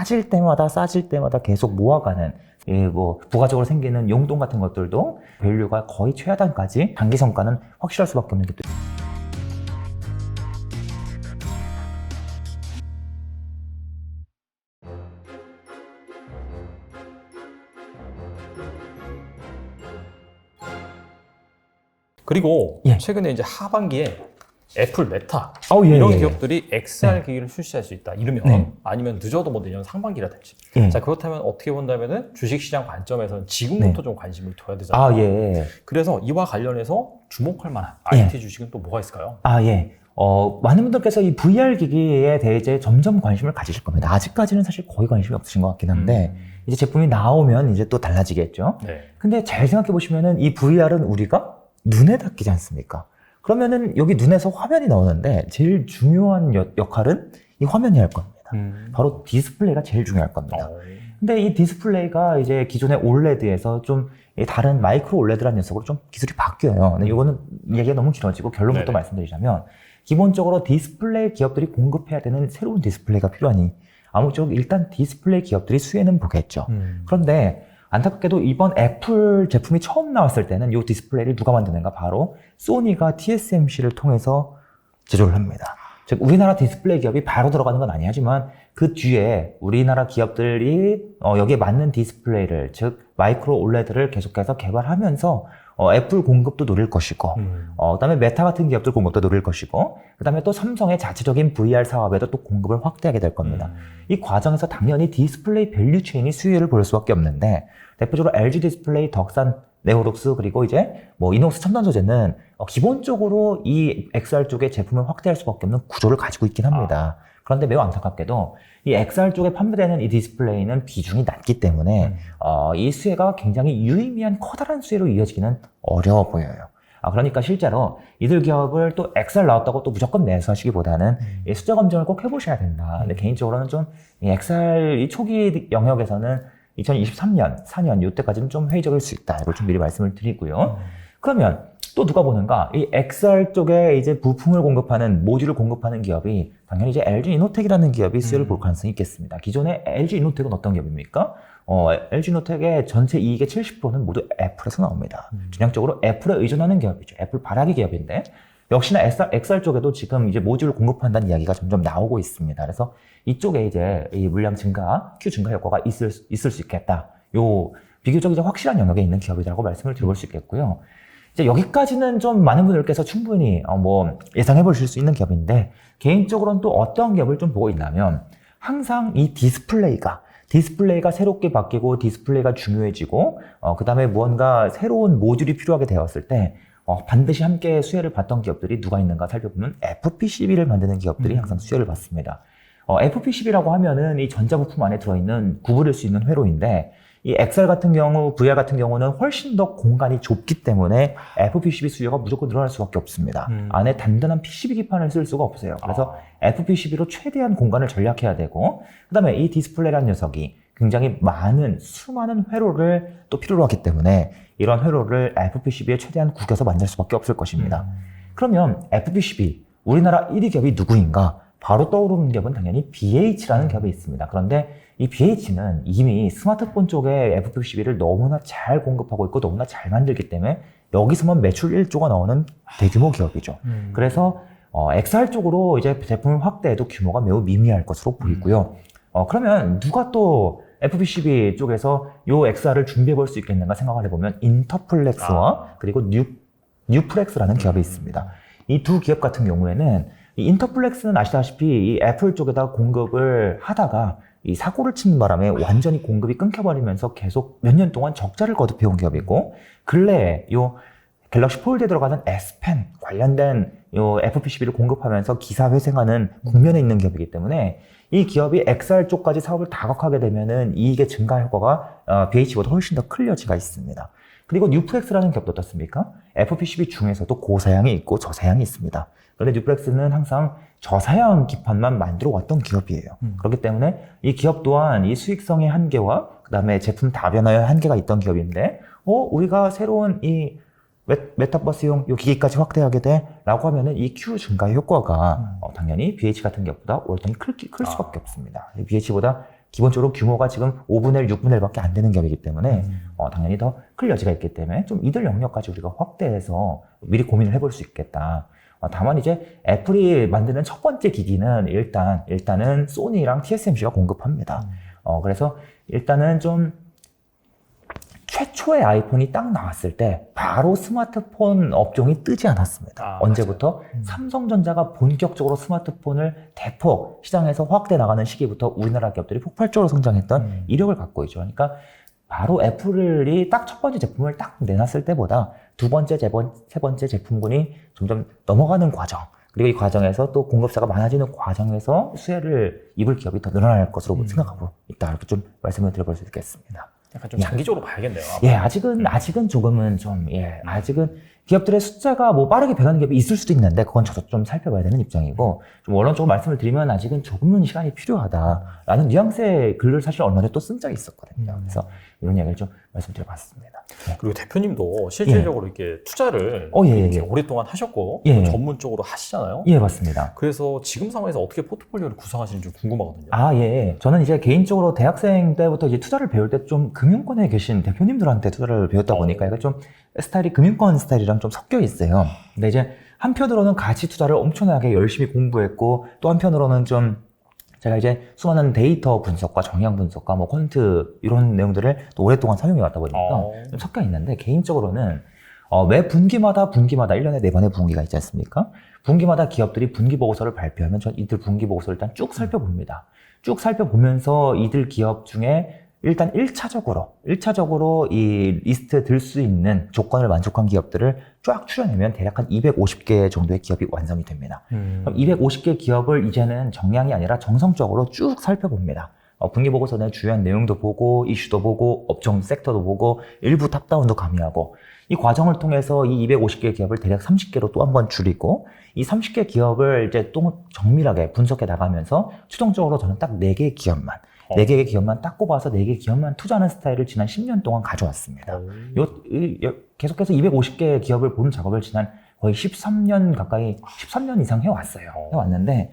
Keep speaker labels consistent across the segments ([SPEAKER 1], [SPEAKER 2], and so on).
[SPEAKER 1] 싸질 때마다 계속 모아가는 뭐 부가적으로 생기는 용돈 같은 것들도 밸류가 거의 최하단까지 단기 성과는 확실할 수밖에 없는 게 또.
[SPEAKER 2] 그리고
[SPEAKER 1] 예.
[SPEAKER 2] 최근에 이제 하반기에 애플, 메타
[SPEAKER 1] 예,
[SPEAKER 2] 이런
[SPEAKER 1] 예.
[SPEAKER 2] 기업들이 XR 기기를 출시할 수 있다 이러면
[SPEAKER 1] 네.
[SPEAKER 2] 아니면 늦어도 뭐 내년 상반기라든지
[SPEAKER 1] 예.
[SPEAKER 2] 자 그렇다면 어떻게 본다면은 주식시장 관점에서는 지금부터
[SPEAKER 1] 네.
[SPEAKER 2] 좀 관심을 둬야 되잖아요.
[SPEAKER 1] 예.
[SPEAKER 2] 그래서 이와 관련해서 주목할 만한
[SPEAKER 1] 예.
[SPEAKER 2] IT 주식은 또 뭐가 있을까요?
[SPEAKER 1] 예. 많은 분들께서 이 VR 기기에 대해 이제 점점 관심을 가지실 겁니다. 아직까지는 사실 거의 관심이 없으신 것 같긴 한데, 이제 제품이 나오면 이제 또 달라지겠죠.
[SPEAKER 2] 네.
[SPEAKER 1] 근데 잘 생각해 보시면은 이 VR은 우리가 눈에 닿기지 않습니까? 그러면은 여기 눈에서 화면이 나오는데 제일 중요한 역할은 이 화면이 할 겁니다. 바로 디스플레이가 제일 중요할 겁니다. 근데 이 디스플레이가 이제 기존의 OLED에서 좀 다른 마이크로 OLED라는 녀석으로 좀 기술이 바뀌어요. 근데 이거는 얘기가 너무 길어지고 결론부터
[SPEAKER 2] 네네.
[SPEAKER 1] 말씀드리자면 기본적으로 디스플레이 기업들이 공급해야 되는 새로운 디스플레이가 필요하니 아무쪼록 일단 디스플레이 기업들이 수혜는 보겠죠. 그런데 안타깝게도 이번 애플 제품이 처음 나왔을 때는 이 디스플레이를 누가 만드는가? 바로 소니가 TSMC를 통해서 제조를 합니다. 즉 우리나라 디스플레이 기업이 바로 들어가는 건 아니지만 그 뒤에 우리나라 기업들이 여기에 맞는 디스플레이를 즉 마이크로 올레드를 계속해서 개발하면서 애플 공급도 노릴 것이고 그다음에 메타 같은 기업들 공급도 노릴 것이고 그다음에 또 삼성의 자체적인 VR 사업에도 또 공급을 확대하게 될 겁니다. 이 과정에서 당연히 디스플레이 밸류 체인이 수혜를 볼 수밖에 없는데 대표적으로 LG 디스플레이, 덕산, 네오룩스 그리고 이제 뭐 이노스 첨단 소재는 기본적으로 이 XR 쪽의 제품을 확대할 수밖에 없는 구조를 가지고 있긴 합니다. 그런데 매우 안타깝게도 이 XR 쪽에 판매되는 이 디스플레이는 비중이 낮기 때문에 이 수혜가 굉장히 유의미한 커다란 수혜로 이어지기는 어려워 보여요. 그러니까 실제로 이들 기업을 또 XR 나왔다고 또 무조건 매수하시기보다는 이 숫자 검증을 꼭 해보셔야 된다. 근데 개인적으로는 좀 이 XR 이 초기 영역에서는 2023년, 4년 이때까지는 좀 회의적일 수 있다. 이걸 좀 미리 말씀을 드리고요. 그러면 또 누가 보는가? 이 XR 쪽에 이제 부품을 공급하는, 모듈을 공급하는 기업이 당연히 이제 LG 이노텍이라는 기업이 수혜를 볼 가능성이 있겠습니다. 기존에 LG 이노텍은 어떤 기업입니까? LG 이노텍의 전체 이익의 70%는 모두 애플에서 나옵니다. 전형적으로 애플에 의존하는 기업이죠. 애플 발아기 기업인데 역시나 XR 쪽에도 지금 이제 모듈을 공급한다는 이야기가 점점 나오고 있습니다. 그래서 이쪽에 이제 이 물량 증가, Q 증가 효과가 있을 수 있겠다. 요 비교적 이제 확실한 영역에 있는 기업이라고 말씀을 드려볼 수 있겠고요. 이제 여기까지는 좀 많은 분들께서 충분히 뭐 예상해 보실 수 있는 기업인데 개인적으로는 또 어떤 기업을 좀 보고 있냐면 항상 이 디스플레이가 새롭게 바뀌고 디스플레이가 중요해지고 그 다음에 무언가 새로운 모듈이 필요하게 되었을 때 반드시 함께 수혜를 받던 기업들이 누가 있는가 살펴보면 FPCB를 만드는 기업들이 항상 수혜를 받습니다. FPCB라고 하면은 이 전자부품 안에 들어있는 구부릴 수 있는 회로인데 이 XR 같은 경우, VR 같은 경우는 훨씬 더 공간이 좁기 때문에 FPCB 수요가 무조건 늘어날 수밖에 없습니다. 안에 단단한 PCB 기판을 쓸 수가 없어요. 그래서 FPCB로 최대한 공간을 절약해야 되고 그 다음에 이 디스플레이라는 녀석이 굉장히 수많은 회로를 또 필요로 하기 때문에 이런 회로를 FPCB에 최대한 구겨서 만들 수밖에 없을 것입니다. 그러면 FPCB, 우리나라 1위 기업이 누구인가? 바로 떠오르는 기업은 당연히 BH라는 기업이 있습니다. 그런데 이 BH는 이미 스마트폰 쪽에 FPCB를 너무나 잘 공급하고 있고 너무나 잘 만들기 때문에 여기서만 매출 1조가 나오는 대규모 기업이죠. 그래서 XR 쪽으로 이제 제품을 확대해도 규모가 매우 미미할 것으로 보이고요. 그러면 누가 또 FPCB 쪽에서 요 XR을 준비해 볼 수 있겠는가 생각을 해보면 인터플렉스와 그리고 뉴플렉스라는 기업이 있습니다. 이 두 기업 같은 경우에는 이 인터플렉스는 아시다시피 이 애플 쪽에다 공급을 하다가 이 사고를 치는 바람에 완전히 공급이 끊겨버리면서 계속 몇 년 동안 적자를 거듭해온 기업이고 근래에 요 갤럭시 폴드에 들어가는 S펜 관련된 요 FPCB를 공급하면서 기사회생하는 국면에 있는 기업이기 때문에 이 기업이 XR 쪽까지 사업을 다각하게 되면은 이익의 증가 효과가 BH보다 훨씬 더 클 여지가 있습니다. 그리고 뉴플렉스라는 기업도 어떻습니까? FPCB 중에서도 고사양이 있고 저사양이 있습니다. 그런데 뉴플렉스는 항상 저사양 기판만 만들어 왔던 기업이에요. 그렇기 때문에 이 기업 또한 이 수익성의 한계와 그 다음에 제품 다변화의 한계가 있던 기업인데 우리가 새로운 이 메타버스용 이 기기까지 확대하게 돼? 라고 하면은 이 Q 증가 효과가 당연히 BH 같은 기업보다 월등히 클 수밖에 없습니다. BH보다 기본적으로 규모가 지금 5분의 1, 6분의 1밖에 안 되는 기업이기 때문에 당연히 더 클 여지가 있기 때문에 좀 이들 영역까지 우리가 확대해서 미리 고민을 해볼 수 있겠다. 다만 이제 애플이 만드는 첫 번째 기기는 일단은 소니랑 TSMC가 공급합니다. 그래서 일단은 좀 최초의 아이폰이 딱 나왔을 때 바로 스마트폰 업종이 뜨지 않았습니다. 언제부터? 삼성전자가 본격적으로 스마트폰을 대폭 시장에서 확대 나가는 시기부터 우리나라 기업들이 폭발적으로 성장했던 이력을 갖고 있죠. 그러니까 바로 애플이 딱 첫 번째 제품을 딱 내놨을 때보다 두 번째, 세 번째 제품군이 점점 넘어가는 과정, 그리고 이 과정에서 또 공급사가 많아지는 과정에서 수혜를 입을 기업이 더 늘어날 것으로 생각하고 있다. 이렇게 좀 말씀을 드려볼 수 있겠습니다.
[SPEAKER 2] 약간 좀 장기적으로 봐야겠네요.
[SPEAKER 1] 예, 아직은 조금은 좀, 아직은 기업들의 숫자가 뭐 빠르게 변하는 기업이 있을 수도 있는데, 그건 저도 좀 살펴봐야 되는 입장이고, 좀 원론적으로 말씀을 드리면 아직은 조금은 시간이 필요하다라는 뉘앙스의 글을 사실 얼마 전에 또 쓴 적이 있었거든요. 그래서 이런 이야기를 좀 말씀드려봤습니다.
[SPEAKER 2] 그리고 대표님도 실질적으로 이렇게 투자를 이렇게 오랫동안 하셨고, 전문적으로 하시잖아요.
[SPEAKER 1] 예, 맞습니다.
[SPEAKER 2] 그래서 지금 상황에서 어떻게 포트폴리오를 구성하시는지 궁금하거든요.
[SPEAKER 1] 저는 이제 개인적으로 대학생 때부터 이제 투자를 배울 때 좀 금융권에 계신 대표님들한테 투자를 배웠다 보니까 약간 좀 스타일이 금융권 스타일이랑 좀 섞여 있어요. 근데 이제 한편으로는 가치 투자를 엄청나게 열심히 공부했고, 또 한편으로는 좀 제가 이제 수많은 데이터 분석과 정량 분석과 뭐 퀀트 이런 내용들을 또 오랫동안 사용해 왔다 보니까 좀 섞여 있는데, 개인적으로는 매 분기마다 1년에 4번의 분기가 있지 않습니까? 분기마다 기업들이 분기 보고서를 발표하면 전 이들 분기 보고서를 일단 쭉 살펴봅니다. 쭉 살펴보면서 이들 기업 중에 일단 1차적으로 이 리스트에 들 수 있는 조건을 만족한 기업들을 쫙 추려내면 대략 한 250개 정도의 기업이 완성이 됩니다. 그럼 250개 기업을 이제는 정량이 아니라 정성적으로 쭉 살펴봅니다. 분기보고서는 주요한 내용도 보고, 이슈도 보고, 업종 섹터도 보고, 일부 탑다운도 가미하고, 이 과정을 통해서 이 250개 기업을 대략 30개로 또 한 번 줄이고, 이 30개 기업을 이제 또 정밀하게 분석해 나가면서 최종적으로 저는 딱 4개의 기업만, 4개의 기업만 딱 꼽아서 4개의 기업만 투자하는 스타일을 지난 10년 동안 가져왔습니다. 계속해서 250개 기업을 보는 작업을 지난 거의 13년 이상 해왔는데,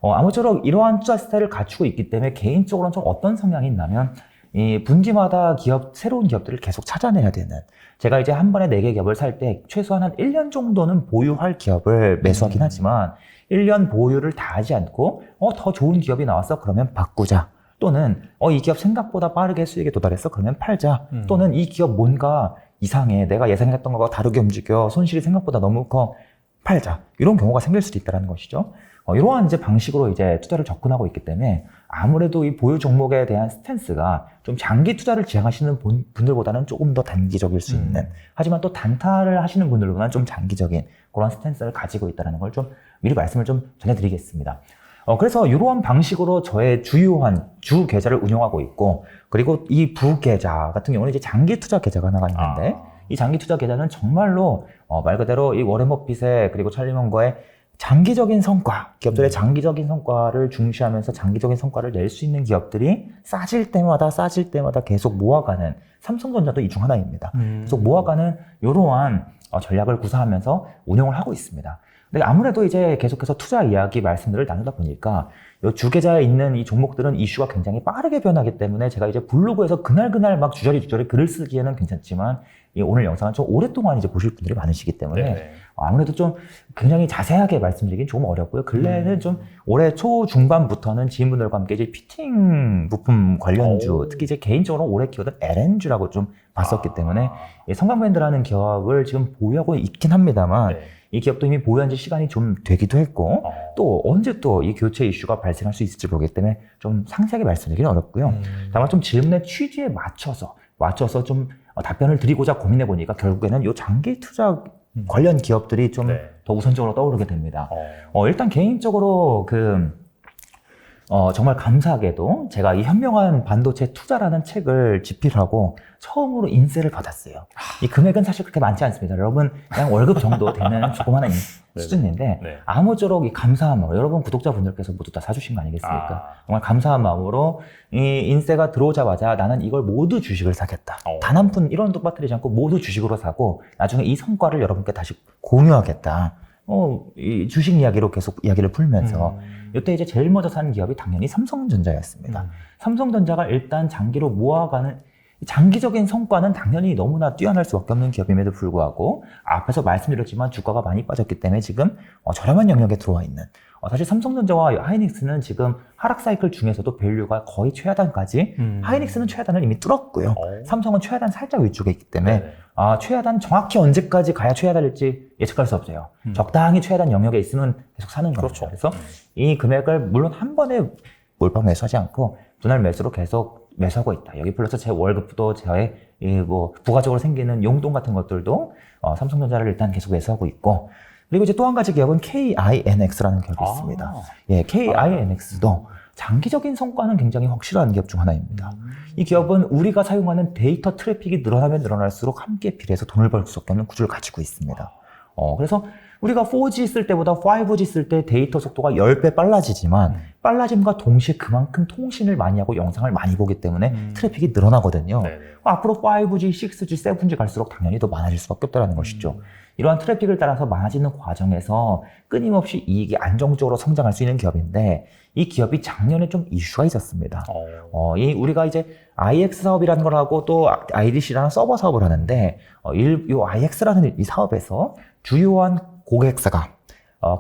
[SPEAKER 1] 아무쪼록 이러한 투자 스타일을 갖추고 있기 때문에 개인적으로는 좀 어떤 성향이 있냐면, 이 분기마다 새로운 기업들을 계속 찾아내야 되는, 제가 이제 한 번에 4개 기업을 살 때 최소한 한 1년 정도는 보유할 기업을 매수하긴 하지만, 1년 보유를 다 하지 않고, 더 좋은 기업이 나왔어? 그러면 바꾸자. 또는, 이 기업 생각보다 빠르게 수익에 도달했어? 그러면 팔자. 또는 이 기업 뭔가 이상해. 내가 예상했던 것과 다르게 움직여. 손실이 생각보다 너무 커. 팔자. 이런 경우가 생길 수도 있다는 것이죠. 이러한 이제 방식으로 이제 투자를 접근하고 있기 때문에 아무래도 이 보유 종목에 대한 스탠스가 좀 장기 투자를 지향하시는 분들보다는 조금 더 단기적일 수 있는, 하지만 또 단타를 하시는 분들보다는 좀 장기적인 그런 스탠스를 가지고 있다는 걸 좀 미리 말씀을 좀 전해드리겠습니다. 그래서 이러한 방식으로 저의 주요한 주 계좌를 운영하고 있고, 그리고 이 부계좌 같은 경우는 이제 장기 투자 계좌가 하나가 있는데, 이 장기 투자 계좌는 정말로 말 그대로 이 워렌 버핏의 그리고 찰리 먼거의 장기적인 성과, 기업들의 장기적인 성과를 중시하면서 장기적인 성과를 낼 수 있는 기업들이 싸질 때마다 계속 모아가는, 삼성전자도 이 중 하나입니다. 계속 모아가는 이러한 전략을 구사하면서 운영을 하고 있습니다. 근데 아무래도 이제 계속해서 투자 이야기 말씀들을 나누다 보니까 이 주계좌에 있는 이 종목들은 이슈가 굉장히 빠르게 변하기 때문에 제가 이제 블로그에서 그날 막 주저리 글을 쓰기에는 괜찮지만, 이 오늘 영상은 좀 오랫동안 이제 보실 분들이 많으시기 때문에 아무래도 좀 굉장히 자세하게 말씀드리긴 조금 어렵고요. 근래에는 좀 올해 초중반부터는 지인분들과 함께 이제 피팅 부품 관련주, 특히 이제 개인적으로 올해 키워든 LNG라고 좀 봤었기 때문에 성광밴드라는 기업을 지금 보유하고 있긴 합니다만, 이 기업도 이미 보유한 지 시간이 좀 되기도 했고, 또 언제 또 이 교체 이슈가 발생할 수 있을지 모르기 때문에 좀 상세하게 말씀드리기는 어렵고요. 다만 좀 질문의 취지에 맞춰서 좀 답변을 드리고자 고민해 보니까 결국에는 이 장기 투자 관련 기업들이 좀 더 우선적으로 떠오르게 됩니다. 일단 개인적으로 정말 감사하게도 제가 이 현명한 반도체 투자라는 책을 집필하고 처음으로 인세를 받았어요. 이 금액은 사실 그렇게 많지 않습니다. 여러분 그냥 월급 정도 되는 조그마한 수준인데 아무쪼록 이 감사한 마음, 여러분 구독자분들께서 모두 다 사주신 거 아니겠습니까? 정말 감사한 마음으로 이 인세가 들어오자마자 나는 이걸 모두 주식을 사겠다. 단 한 푼 1원도 빠뜨리지 않고 모두 주식으로 사고 나중에 이 성과를 여러분께 다시 공유하겠다. 이 주식 이야기로 계속 이야기를 풀면서 이때 이제 제일 먼저 산 기업이 당연히 삼성전자였습니다. 삼성전자가 일단 장기로 모아가는 장기적인 성과는 당연히 너무나 뛰어날 수밖에 없는 기업임에도 불구하고 앞에서 말씀드렸지만 주가가 많이 빠졌기 때문에 지금 저렴한 영역에 들어와 있는 사실 삼성전자와 하이닉스는 지금 하락 사이클 중에서도 밸류가 거의 최하단까지 하이닉스는 최하단을 이미 뚫었고요. 삼성은 최하단 살짝 위쪽에 있기 때문에 최하단 정확히 언제까지 가야 최하단일지 예측할 수 없어요. 적당히 최하단 영역에 있으면 계속 사는 거죠.
[SPEAKER 2] 그렇죠.
[SPEAKER 1] 그래서 이 금액을 물론 한 번에 몰빵 매수하지 않고 분할 매수로 계속 매수하고 있다. 여기 플러스 제 월급도 저의 부가적으로 생기는 용돈 같은 것들도 삼성전자를 일단 계속 매수하고 있고 그리고 이제 또 한 가지 기업은 KINX라는 기업이 있습니다. 예, KINX도 장기적인 성과는 굉장히 확실한 기업 중 하나입니다. 이 기업은 우리가 사용하는 데이터 트래픽이 늘어나면 늘어날수록 함께 비례해서 돈을 벌 수밖에 없는 구조를 가지고 있습니다. 그래서 우리가 4G 쓸 때보다 5G 쓸 때 데이터 속도가 10배 빨라지지만 빨라짐과 동시에 그만큼 통신을 많이 하고 영상을 많이 보기 때문에 트래픽이 늘어나거든요. 앞으로 5G, 6G, 7G 갈수록 당연히 더 많아질 수밖에 없다는 것이죠. 이러한 트래픽을 따라서 많아지는 과정에서 끊임없이 이익이 안정적으로 성장할 수 있는 기업인데 이 기업이 작년에 좀 이슈가 있었습니다. 우리가 이제 IX 사업이라는 걸 하고 또 IDC라는 서버 사업을 하는데 이 IX라는 이 사업에서 주요한 고객사가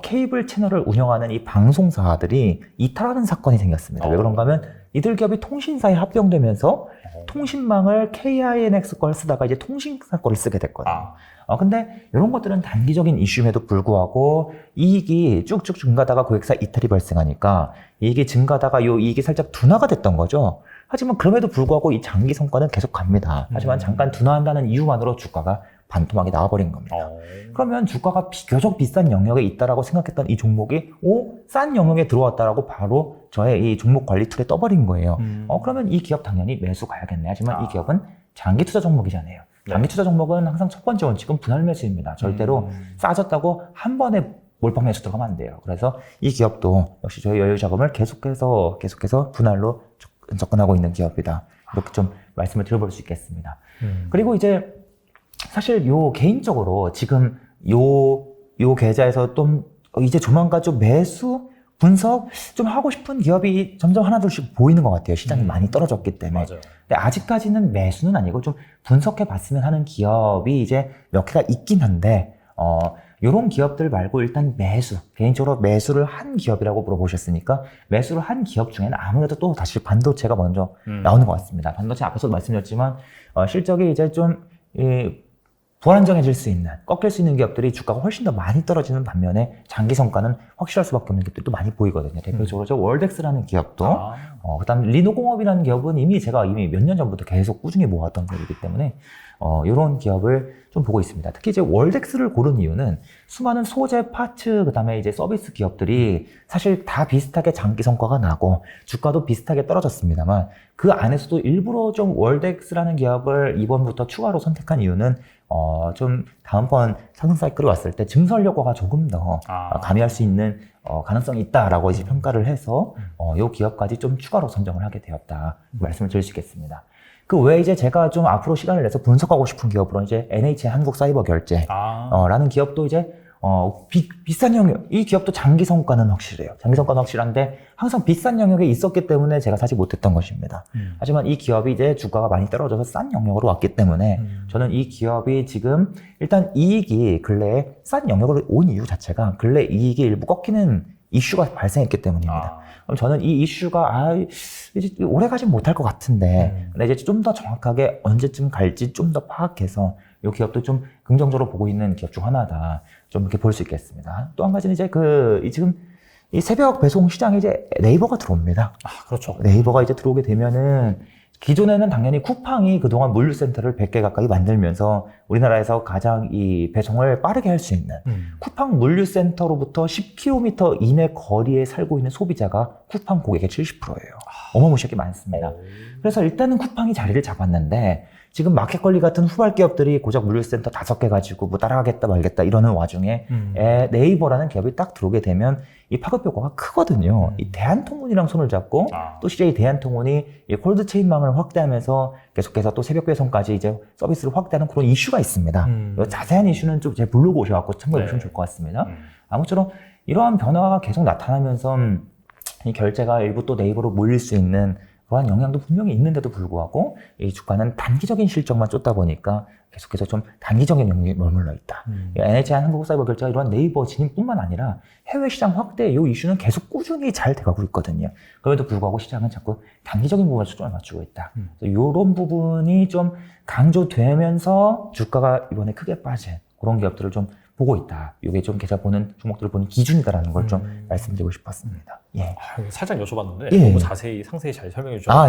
[SPEAKER 1] 케이블 채널을 운영하는 이 방송사들이 이탈하는 사건이 생겼습니다. 왜 그런가 하면 이들 기업이 통신사에 합병되면서 통신망을 KINX 걸 쓰다가 이제 통신사 거를 쓰게 됐거든요. 근데 이런 것들은 단기적인 이슈임에도 불구하고 이익이 쭉쭉 증가하다가 고객사 이탈이 발생하니까 이익이 증가하다가 이 이익이 살짝 둔화가 됐던 거죠. 하지만 그럼에도 불구하고 이 장기 성과는 계속 갑니다. 하지만 잠깐 둔화한다는 이유만으로 주가가 반토막이 나와버린 겁니다. 그러면 주가가 비교적 비싼 영역에 있다라고 생각했던 이 종목이 싼 영역에 들어왔다라고 바로 저의 이 종목 관리 툴에 떠버린 거예요. 그러면 이 기업 당연히 매수 가야겠네. 하지만 이 기업은 장기 투자 종목이잖아요. 장기 투자 종목은 항상 첫 번째 원칙은 분할 매수입니다. 절대로 싸졌다고 한 번에 몰빵 매수 들어가면 안 돼요. 그래서 이 기업도 역시 저희 여유 자금을 계속해서 분할로 접근하고 있는 기업이다. 이렇게 좀 말씀을 드려볼 수 있겠습니다. 그리고 이제 사실 개인적으로 지금 요 계좌에서 좀 이제 조만간 좀 매수 분석 좀 하고 싶은 기업이 점점 하나둘씩 보이는 것 같아요. 시장이 많이 떨어졌기 때문에.
[SPEAKER 2] 맞아요.
[SPEAKER 1] 근데 아직까지는 매수는 아니고 좀 분석해 봤으면 하는 기업이 이제 몇 개가 있긴 한데, 요런 기업들 말고 일단 개인적으로 매수를 한 기업이라고 물어보셨으니까 매수를 한 기업 중에는 아무래도 또 다시 반도체가 먼저 나오는 것 같습니다. 반도체 앞에서도 말씀드렸지만, 실적이 이제 좀, 불안정해질 수 있는, 꺾일 수 있는 기업들이 주가가 훨씬 더 많이 떨어지는 반면에 장기 성과는 확실할 수밖에 없는 기업들도 많이 보이거든요. 대표적으로 저 월덱스라는 기업도, 그다음 리노공업이라는 기업은 제가 몇 년 전부터 계속 꾸준히 모았던 기업이기 때문에, 이런 기업을 좀 보고 있습니다. 특히 이제 월덱스를 고른 이유는 수많은 소재, 파츠, 그다음에 이제 서비스 기업들이 사실 다 비슷하게 장기 성과가 나고 주가도 비슷하게 떨어졌습니다만 그 안에서도 일부러 좀 월덱스라는 기업을 이번부터 추가로 선택한 이유는 좀 다음번 상승 사이클이 왔을 때 증설 효과가 조금 더 가미할 수 있는 가능성이 있다라고 이제 평가를 해서 이 기업까지 좀 추가로 선정을 하게 되었다 말씀을 드릴 수 있겠습니다. 그 외에 이제 제가 좀 앞으로 시간을 내서 분석하고 싶은 기업으로 이제 NHN 한국사이버결제라는 기업도 이제 비싼 영역, 이 기업도 장기 성과는 확실해요. 장기 성과는 확실한데 항상 비싼 영역에 있었기 때문에 제가 사지 못했던 것입니다. 하지만 이 기업이 이제 주가가 많이 떨어져서 싼 영역으로 왔기 때문에 저는 이 기업이 지금 일단 이익이 근래에 싼 영역으로 온 이유 자체가 근래 이익이 일부 꺾이는 이슈가 발생했기 때문입니다. 그럼 저는 이 이슈가 이제 오래 가진 못할 것 같은데 근데 이제 좀 더 정확하게 언제쯤 갈지 좀 더 파악해서 이 기업도 좀 긍정적으로 보고 있는 기업 중 하나다. 좀 이렇게 볼 수 있겠습니다. 또 한 가지는 이제 지금 이 새벽 배송 시장에 이제 네이버가 들어옵니다.
[SPEAKER 2] 그렇죠.
[SPEAKER 1] 네이버가 이제 들어오게 되면은 기존에는 당연히 쿠팡이 그동안 물류센터를 100개 가까이 만들면서 우리나라에서 가장 이 배송을 빠르게 할 수 있는 쿠팡 물류센터로부터 10km 이내 거리에 살고 있는 소비자가 쿠팡 고객의 70%예요. 어마무시하게 많습니다. 그래서 일단은 쿠팡이 자리를 잡았는데 지금 마켓컬리 같은 후발 기업들이 고작 물류센터 5개 가지고 뭐 따라가겠다 말겠다 이러는 와중에 네이버라는 기업이 딱 들어오게 되면 이 파급 효과가 크거든요. 이 대한통운이랑 손을 잡고 또 CJ 대한통운이 이 콜드체인망을 확대하면서 계속해서 또 새벽 배송까지 이제 서비스를 확대하는 그런 이슈가 있습니다. 자세한 이슈는 좀 제 블로그 오셔갖고 참고해 보시면 좋을 것 같습니다. 아무쪼록 이러한 변화가 계속 나타나면서 이 결제가 일부 또 네이버로 몰릴 수 있는 그러한 영향도 분명히 있는데도 불구하고 이 주가는 단기적인 실적만 쫓다 보니까 계속해서 좀 단기적인 영역에 머물러 있다. NHN 한국사이버결제가 이러한 네이버 진입뿐만 아니라 해외 시장 확대 이 이슈는 계속 꾸준히 잘 돼가고 있거든요. 그럼에도 불구하고 시장은 자꾸 단기적인 부분에 초점을 맞추고 있다. 이런 부분이 좀 강조되면서 주가가 이번에 크게 빠진 그런 기업들을 좀 보고 있다. 이게 좀 계좌 보는 종목들을 보는 기준이다라는 걸 좀 말씀드리고 싶었습니다. 예.
[SPEAKER 2] 살짝 여쭤봤는데 너무 자세히 상세히 잘 설명해 주셔서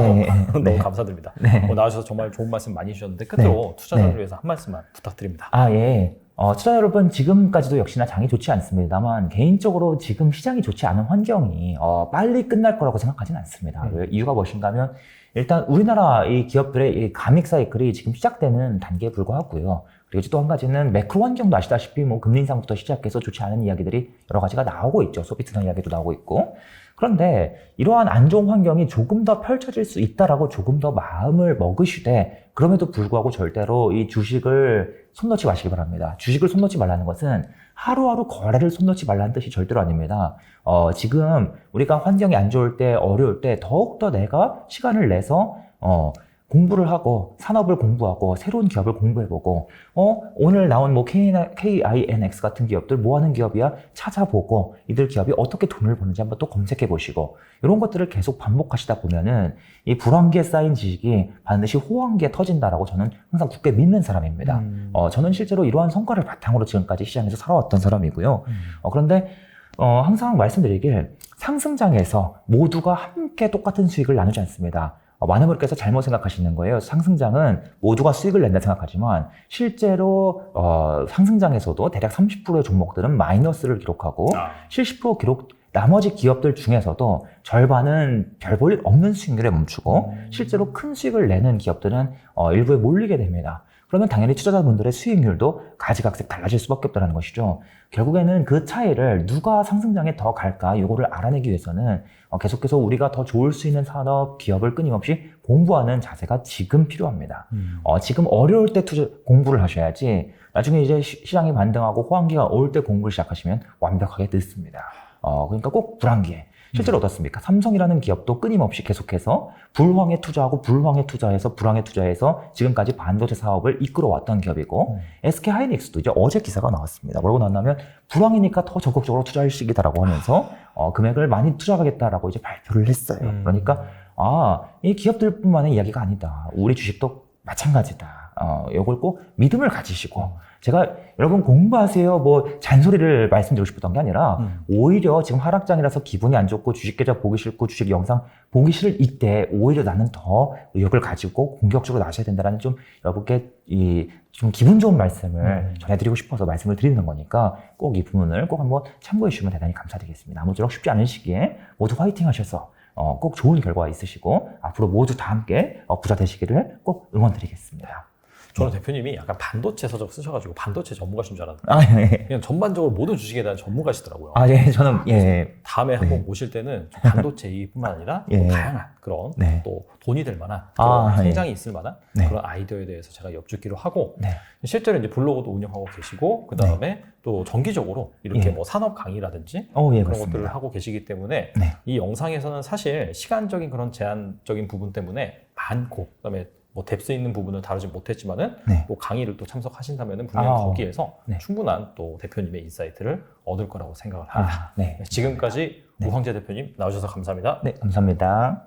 [SPEAKER 2] 너무 감사드립니다. 나와주셔서 정말 좋은 말씀 많이 주셨는데 끝으로 투자자를 위해서 한 말씀만 부탁드립니다.
[SPEAKER 1] 예. 투자자 여러분 지금까지도 역시나 장이 좋지 않습니다만 개인적으로 지금 시장이 좋지 않은 환경이 빨리 끝날 거라고 생각하지는 않습니다. 이유가 무엇인가 하면 일단 우리나라 이 기업들의 이 가믹 사이클이 지금 시작되는 단계에 불과하고요. 그리고 또 한 가지는 매크로 환경도 아시다시피 뭐 금리 인상부터 시작해서 좋지 않은 이야기들이 여러 가지가 나오고 있죠. 소비트나 이야기도 나오고 있고. 그런데 이러한 안 좋은 환경이 조금 더 펼쳐질 수 있다라고 조금 더 마음을 먹으시되 그럼에도 불구하고 절대로 이 주식을 손 놓지 마시기 바랍니다. 주식을 손 놓지 말라는 것은 하루하루 거래를 손 놓지 말라는 뜻이 절대로 아닙니다. 지금 우리가 환경이 안 좋을 때 어려울 때 더욱더 내가 시간을 내서 공부를 하고 산업을 공부하고 새로운 기업을 공부해보고 오늘 나온 뭐 KINX 같은 기업들 뭐 하는 기업이야 찾아보고 이들 기업이 어떻게 돈을 버는지 한번 또 검색해보시고 이런 것들을 계속 반복하시다 보면은 이 불황기에 쌓인 지식이 반드시 호황기에 터진다라고 저는 항상 굳게 믿는 사람입니다. 저는 실제로 이러한 성과를 바탕으로 지금까지 시장에서 살아왔던 사람이고요. 그런데 항상 말씀드리길 상승장에서 모두가 함께 똑같은 수익을 나누지 않습니다. 많은 분께서 잘못 생각하시는 거예요. 상승장은 모두가 수익을 낸다 생각하지만 실제로 상승장에서도 대략 30%의 종목들은 마이너스를 기록하고 70% 기록 나머지 기업들 중에서도 절반은 별 볼 일 없는 수익률에 멈추고 실제로 큰 수익을 내는 기업들은 일부에 몰리게 됩니다. 그러면 당연히 투자자분들의 수익률도 가지각색 달라질 수밖에 없다는 것이죠. 결국에는 그 차이를 누가 상승장에 더 갈까 이거를 알아내기 위해서는 계속해서 우리가 더 좋을 수 있는 산업, 기업을 끊임없이 공부하는 자세가 지금 필요합니다. 지금 어려울 때 공부를 하셔야지 나중에 이제 시장이 반등하고 호황기가 올 때 공부를 시작하시면 완벽하게 늦습니다. 그러니까 꼭 불황기에 실제로 어떻습니까? 삼성이라는 기업도 끊임없이 계속해서 불황에 투자하고 불황에 투자해서 불황에 투자해서 지금까지 반도체 사업을 이끌어왔던 기업이고 SK 하이닉스도 이제 어제 기사가 나왔습니다. 뭐라고 나왔냐면 불황이니까 더 적극적으로 투자할 시기다라고 하면서 금액을 많이 투자하겠다라고 이제 발표를 했어요. 그러니까 이 기업들뿐만의 이야기가 아니다. 우리 주식도 마찬가지다. 이걸 꼭 믿음을 가지시고 제가 여러분 공부하세요 뭐 잔소리를 말씀드리고 싶었던 게 아니라 오히려 지금 하락장이라서 기분이 안 좋고 주식 계좌 보기 싫고 주식 영상 보기 싫을 이때 오히려 나는 더 의욕을 가지고 공격적으로 나서야 된다는 좀 여러분께 좀 기분 좋은 말씀을 전해드리고 싶어서 말씀을 드리는 거니까 꼭 이 부분을 꼭 한번 참고해 주시면 대단히 감사드리겠습니다. 아무쪼록 쉽지 않은 시기에 모두 화이팅 하셔서 꼭 좋은 결과가 있으시고 앞으로 모두 다 함께 부자 되시기를 꼭 응원드리겠습니다.
[SPEAKER 2] 저는 대표님이 약간 반도체 서적 쓰셔가지고 반도체 전문가신 줄 알았는데 그냥 전반적으로 모든 주식에 대한 전문가시더라고요.
[SPEAKER 1] 저는
[SPEAKER 2] 다음에 한번 모실 때는 생산뿐만 아니라 또 다양한 그런 또 돈이 될 만한 그런 성장이 있을 만한 그런 아이디어에 대해서 제가 여쭙기로 하고 실제로 이제 블로그도 운영하고 계시고 그 다음에 또 정기적으로 이렇게 뭐 산업 강의라든지 그런 것들을 하고 계시기 때문에 이 영상에서는 사실 시간적인 그런 제한적인 부분 때문에 많고 그다음에 뭐 뎁스 있는 부분을 다루지 못했지만은 또 강의를 또 참석하신다면은 분명 거기에서 충분한 또 대표님의 인사이트를 얻을 거라고 생각을 합니다. 지금까지 우황재 대표님 나오셔서 감사합니다.
[SPEAKER 1] 네, 감사합니다.